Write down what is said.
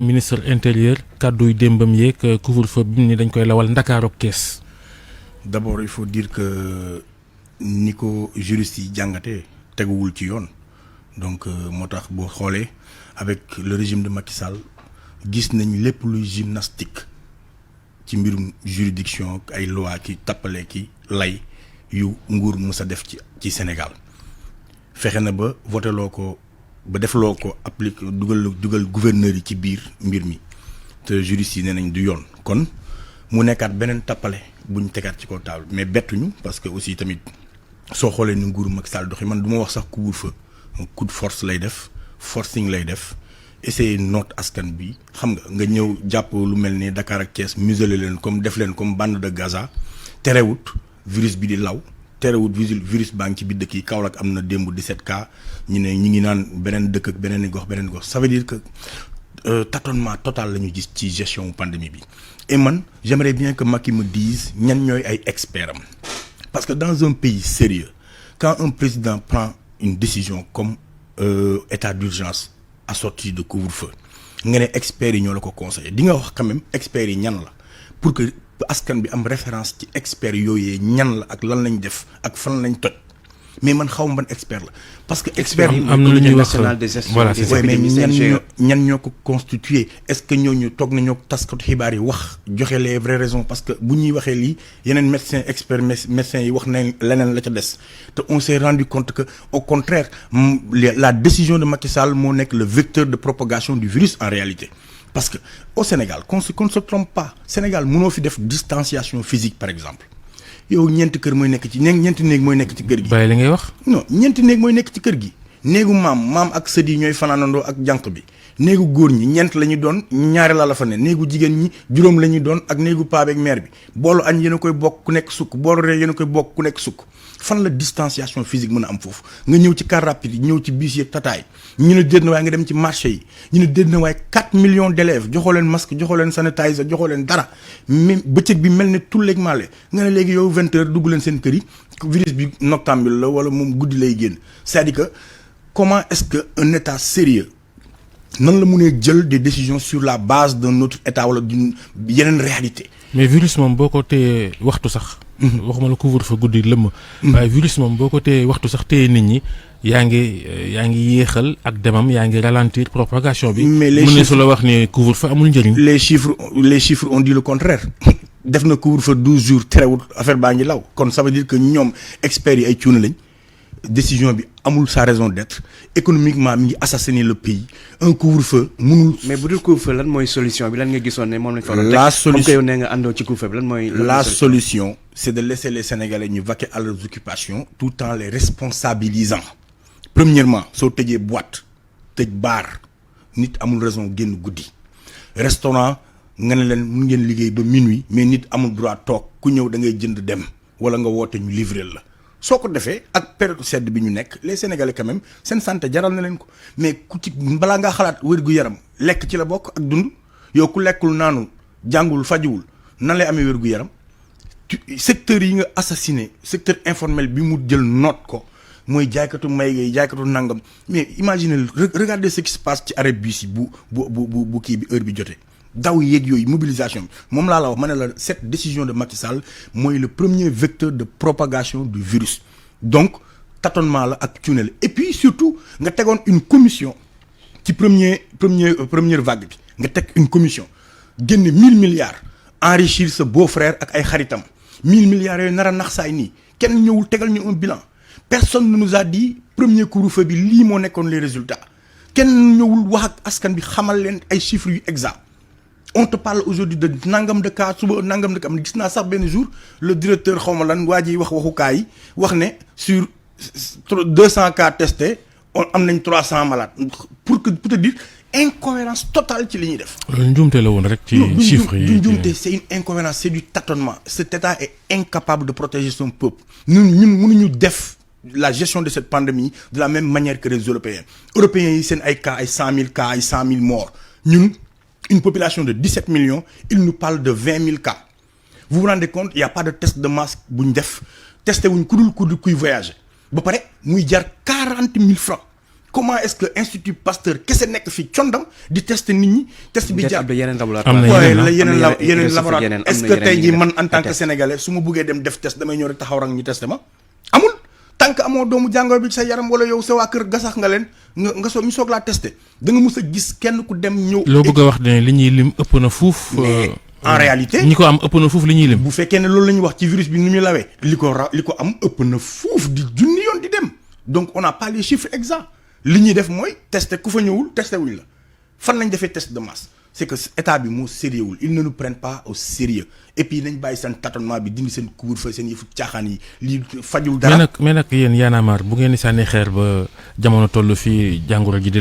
ministre intérieur kàdduy démbam yeeg couvre-feu bi ni dañ koy lawal Ndakaaru ak Kees. D'abord il faut dire que ni ko juriste yi jàngatee teguwul ci yoon donc moo tax boo xoolee avec le régime de Macky Sall gis nañ lépp luy gymnastique ci mbirum juridiction ay loi ki tappale ki lay yu nguur mës a def ci Sénégal fexe na ba voté loo ko ba defloo ko applique dugal gouverneur yi ci biir mbir mi te juriste yi nee nañ du yoon kon mu nekkaat beneen tappale bu ñu tegaat ci kaw table mais bettuñu parce que aussi tamit soo xoolee ni nguuru Macky Sall doxi man du ma wax sax couvre-feu coup de force lay def forcing lay def essayer noot askan bi xam nga ñëw jàpp lu mel ni Dakar ak Thiès muselé leen comme def leen comme bande de Gaza terewut virus bi di law terewut virus baa ngi ci biir dëkk yi Kaolack am na démb 17 cas ñu ne ñi ngi naan beneen dëkk ak beneen gox ça veut dire que tâtonnement total la ñu gis ci gestion pandémie bi et man j'aimerais bien que Macky me dise ñan ñooy ay experts am parce que dans un pays sérieux quand un président prend une décision comme état d'urgence assorti de couvre-feu nga ne experts yi ñoo la ko conseillé di nga wax quand même experts yi ñan la pour que askan bi am référence ci experts yooyee ñan la ak lan lañ def ak fan lañ toj mais man xaw ma ban expert la parce que expert am na lu ñuy wax voilà mais ñan ñoo ko constitué est-ce que ñooñu toog nañoo taskatu xibaar yi wax joxe les vraies raisons parce que bu ñuy waxee lii yeneen médecins yi wax nañ leneen la ca des te on s'est rendu compte que au contraire la décision de Macky Sall moo nekk le vecteur de propagation du virus en réalité parce que au Sénégal qu'on ne se trompe pas Sénégal mënoo fi def distanciation physique par exemple yow ñeenti kër mooy nekk ci ñeenti néeg mooy nekk ci kër gi. bàyyi li ngay wax. non ñeenti néeg mooy nekk ci kër gi. néegu maam ak sët yi ñooy fanaanandoo ak jànq bi néegu góor ñi ñeent la ñu doon ñaari la fa ne néegu jigéen ñi juróom la ñu doon ak néegu paa beeg mère bi boolu añ yéen a koy bokk ku nekk sukk boolu reer yéen a koy bokk ku nekk sukk fan la distanciation physique mën a am foofu nga ñëw ci car rapide yi ñëw ci bus yi tataay ñu ne déet na waaye nga dem ci marché yi ñu ne déet na waaye 4 millions d'élèves joxoo leen masque joxoo leen sanitizer joxoo leen dara même bëccëg bi mel ne tulleeg maale nga ne léegi yow 20 heures dugg leen seen kër yi virus bi noctambule la wala moom guddi lay génn c'est-à-dire que comment est-ce que un état sérieux nan la mënee jël des décisions sur la base d'un autre état wala d'une yeneen réalité. mais virus moom boo ko téye waxtu sax. waxuma la couvre-feu guddi lëmm. waaye virus moom boo ko téye waxtu sax téye nit ñi yaa ngi yéexal ak demam yaa ngi ralentir propagation bi. mais les chiffres mën na su la wax ne couvre-feu amul njëriñ. les chiffres ont dit le contraire. def na couvre-feu 12 jours terewul affaire baa ngi law kon ça veut dire que ñoom experts yi ay cuuna lañ. décision bi amul sa raison d'être économiquement mi ngi assassiner le pays un couvre-feu mënul. mais bu dul couvre-feu lan mooy solution bi lan nga gisoon ne moom lañ fa doon teg la solution comme que yow nee nga àndoo ci couvre-feu bi lan mooy. la solution c'est de laisser les Sénégalais ñu vaquer à leurs occupations tout en les responsabilisant. premièrement soo tëjee boîte tëj bar nit amul raison génn guddi restaurant nga ne leen mun ngeen liggéey ba minuit mais nit amul droit toog ku ñëw da ngay jënd dem wala nga woote ñu livrer la. soo ko defee ak période sedd bi ñu nekk les Sénégalais quand même seen santé jaral na leen ko mais ku ci balaa ngaa xalaat wér-gu-yaram lekk ci la bokk ak dund yow ku lekkul naanul jàngul fajuwul nan lay amee wér-gu-yaram secteur yi nga assassiné secteur informel bi mu jël note ko mooy jaaykatu may gay jaaykatu nangam mais imaginez regardez ce qui se passe ci arrêt bus yi bu kii bi heure bi jotee daw yeeg yooyu mobilisation bi moom laa la wax ma ne la cette décision de Macky Sall mooy le premier vecteur de propagation du virus donc tâtonnement la ak cuune la et puis surtout nga tegoon une commission ci première vague bi nga teg une commission génne 1000 milliards enrichir sa beau-frère ak ay xaritam 1000 milliards yooyu nar a nax saay nii kenn ñëwul tegal ñu un bilan personne ne nous a dit premier couvre-feu bi lii moo nekkoon les résultats kenn ñëwul wax ak askan bi xamal leen ay chiffres yu exact on te parle aujourd'hui de nangam de cas suba nangam de cas gis naa sax benn jour le directeur xawma lan waa ji waxu cas yi wax ne sur 200 cas testés am nañ 300 malades pour te dire incohérence totale ci li ñuy def. njuumte la woon rek ci chiffres yi. du njuumte c'est une incohérence c'est du tâtonnement cet état est incapable de protéger son peuple ñun mënuñu def la gestion de cette pandémie de la même manière que les Européens yi seen ay cas ay 100 000 cas ay 100 000 morts ñun. Une population de 17 millions, il nous parle de 20 000 cas. Vous vous rendez compte, il n'y a pas de test de masque bu ñu def testé wuñ ku dul kuy voyager ba pare muy jar 40 000 francs comment est-ce que Institut Pasteur kese nekk fi condam di tester nit ñi test bi jaar am na yeneen laboratoire est-ce que tey jii man en tant que sénégalais su ma buggee dem def test damay ñëw rek taxaw rek ñu testé ma amul tant que amoo doomu jàngoro bi sa yaram wala yow sa waa kër gasax nga leen nga soog ñu soog laa testé da nga mus a gis kenn ku dem ñëw. loo bëgg a wax ne li ñuy lim ëpp na fuuf. en réalité ñi ko am ëpp na fuuf li ñuy lim. bu fekkee ne loolu la ñuy wax ci virus bi ni muy lawee. li ko am ëpp na fuuf di junni yoon di dem donc on n'a pas les chiffres exacts li ñuy def mooy testé ku fa ñëwul testé wuñ la fan lañ defee test de masse. c'est que état bi moo sérieux wul ils ne nous prennent pas au sérieux et puis nañ bàyyi seen tâtonnement bi dindi seen couvre-feu seen yëfu caaxaan yi lii fajul dara. mais nag yéen Y'en a marre bu ngeen di sànni xeer ba jamono toll fii jàngoro ji di